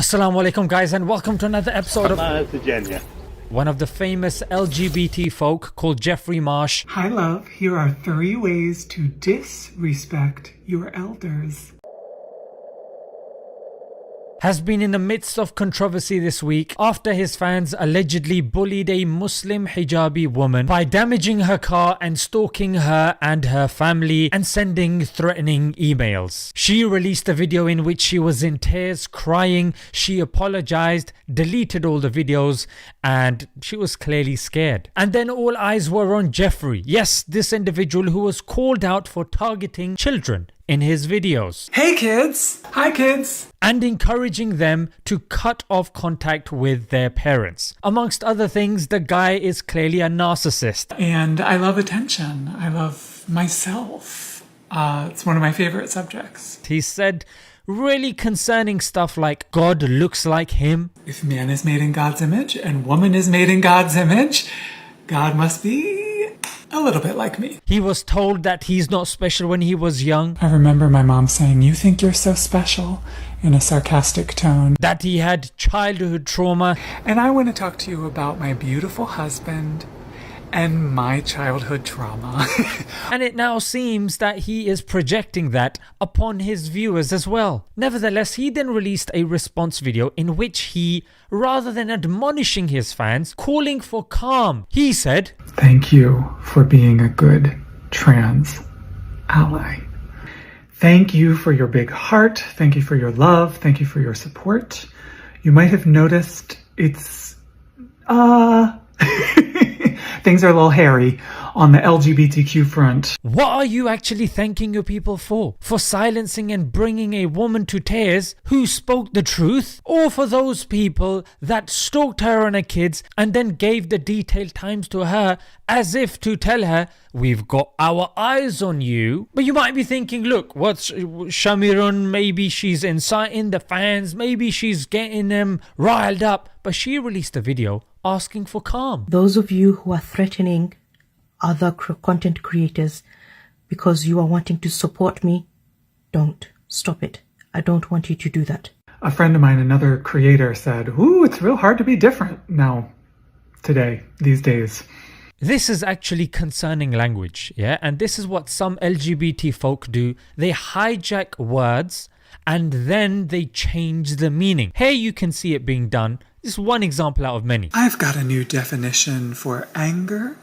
Assalamu alaikum guys, and welcome to another episode of Jannah. One of the famous LGBT folk called Jeffrey Marsh Hi love, here are 3 ways to disrespect your elders. has been in the midst of controversy this week after his fans allegedly bullied a Muslim hijabi woman by damaging her car and stalking her and her family and sending threatening emails. She released a video in which she was in tears, crying. She apologized, deleted all the videos, and she was clearly scared. And then all eyes were on Jeffrey. Yes, this individual who was called out for targeting children in his videos. Hey kids! Hi kids! And encouraging them to cut off contact with their parents. Amongst other things, the guy is clearly a narcissist. And I love attention. I love myself. It's one of my favorite subjects. He said really concerning stuff like God looks like him. If man is made in God's image and woman is made in God's image, God must be a little bit like me. He was told that he's not special when he was young. I remember my mom saying, "You think you're so special," in a sarcastic tone. That he had childhood trauma. And I want to talk to you about my beautiful husband and my childhood trauma. And it now seems that he is projecting that upon his viewers as well. Nevertheless, he then released a response video in which he, rather than admonishing his fans, calling for calm, he said, "Thank you for being a good trans ally. Thank you for your big heart. Thank you for your love. Thank you for your support. You might have noticed it's things are a little hairy on the LGBTQ front." What are you actually thanking your people for? For silencing and bringing a woman to tears who spoke the truth? Or for those people that stalked her and her kids and then gave the detailed times to her as if to tell her, "We've got our eyes on you"? But you might be thinking, look, what's Shamirun? Maybe she's inciting the fans, maybe she's getting them riled up. But she released a video asking for calm. Those of you who are threatening other content creators because you are wanting to support me, don't. Stop it. I don't want you to do that. A friend of mine, another creator, said, "Ooh, it's real hard to be different now, today, these days." This is actually concerning language, yeah? And this is what some LGBT folk do. They hijack words and then they change the meaning. Here you can see it being done. This is one example out of many. I've got a new definition for anger.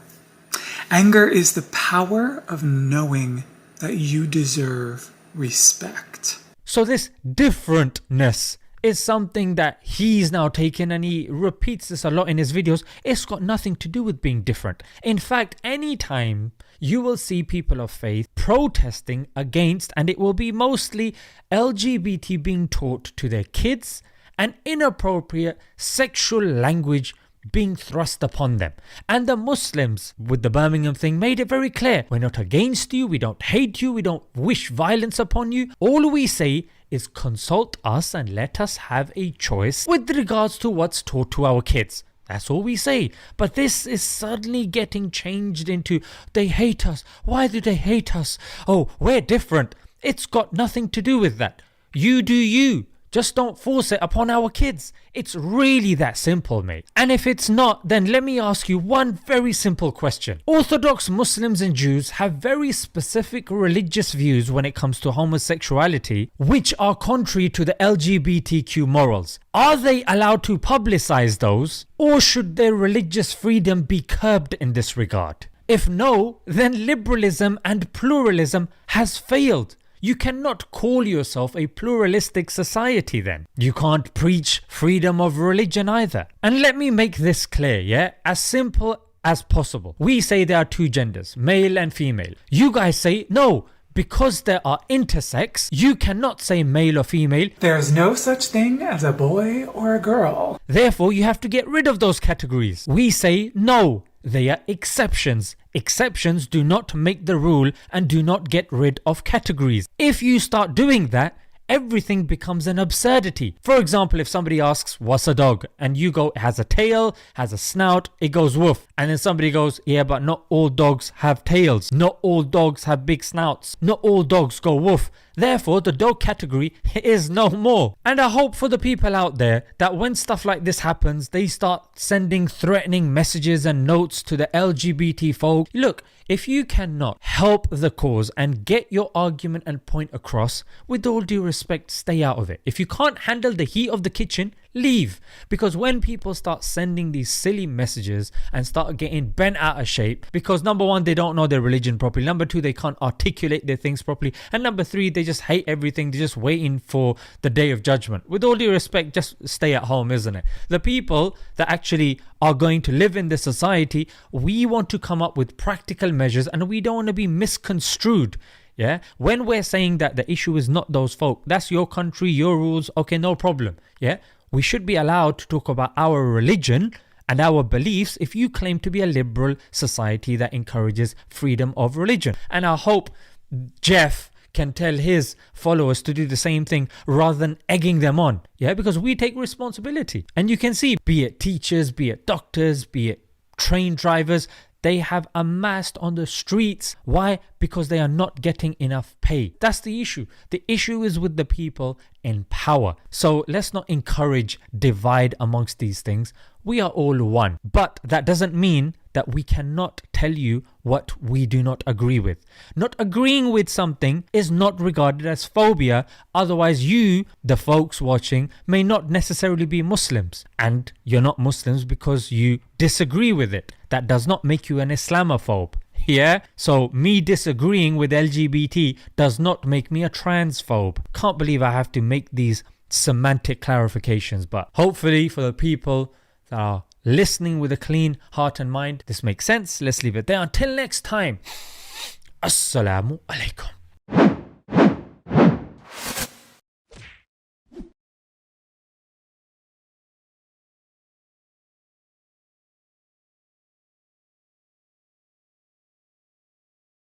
Anger is the power of knowing that you deserve respect. So this differentness is something that he's now taken, and he repeats this a lot in his videos. It's got nothing to do with being different. In fact, anytime you will see people of faith protesting against, and it will be mostly LGBT being taught to their kids, and inappropriate sexual language being thrust upon them. And the Muslims, with the Birmingham thing, made it very clear, we're not against you, we don't hate you, we don't wish violence upon you. All we say is consult us and let us have a choice with regards to what's taught to our kids. That's all we say. But this is suddenly getting changed into, they hate us. Why do they hate us? Oh, we're different. It's got nothing to do with that. You do you. Just don't force it upon our kids. It's really that simple, mate. And if it's not, then let me ask you one very simple question. Orthodox Muslims and Jews have very specific religious views when it comes to homosexuality, which are contrary to the LGBTQ morals. Are they allowed to publicize those, or should their religious freedom be curbed in this regard? If no, then liberalism and pluralism has failed. You cannot call yourself a pluralistic society then. You can't preach freedom of religion either. And let me make this clear, yeah? As simple as possible. We say there are 2 genders, male and female. You guys say, no, because there are intersex, you cannot say male or female. There's no such thing as a boy or a girl. Therefore, you have to get rid of those categories. We say, no, they are exceptions. Exceptions do not make the rule and do not get rid of categories. If you start doing that, everything becomes an absurdity. For example, if somebody asks, what's a dog? And you go, it has a tail, has a snout, it goes woof. And then somebody goes, yeah, but not all dogs have tails. Not all dogs have big snouts. Not all dogs go woof. Therefore, the dog category is no more. And I hope for the people out there that when stuff like this happens, they start sending threatening messages and notes to the LGBT folk. Look, if you cannot help the cause and get your argument and point across, with all due respect, stay out of it. If you can't handle the heat of the kitchen, leave. Because when people start sending these silly messages and start getting bent out of shape, because number one, they don't know their religion properly, number two, they can't articulate their things properly, and number three, they just hate everything, they're just waiting for the day of judgment. With all due respect, just stay at home, isn't it? The people that actually are going to live in this society, we want to come up with practical measures and we don't want to be misconstrued. Yeah, when we're saying that the issue is not those folk, that's your country, your rules, okay, no problem. Yeah, we should be allowed to talk about our religion and our beliefs if you claim to be a liberal society that encourages freedom of religion. And I hope Jeff can tell his followers to do the same thing rather than egging them on. Yeah, because we take responsibility. And you can see, be it teachers, be it doctors, be it train drivers, they have amassed on the streets. Why? Because they are not getting enough pay. That's the issue. The issue is with the people in power. So let's not encourage divide amongst these things. We are all one. But that doesn't mean that we cannot tell you what we do not agree with. Not agreeing with something is not regarded as phobia. Otherwise you, the folks watching, may not necessarily be Muslims. And you're not Muslims because you disagree with it. That does not make you an Islamophobe. Yeah, so me disagreeing with LGBT does not make me a transphobe. Can't believe I have to make these semantic clarifications, but hopefully for the people that are listening with a clean heart and mind, this makes sense. Let's leave it there. Until next time, Assalamu alaikum.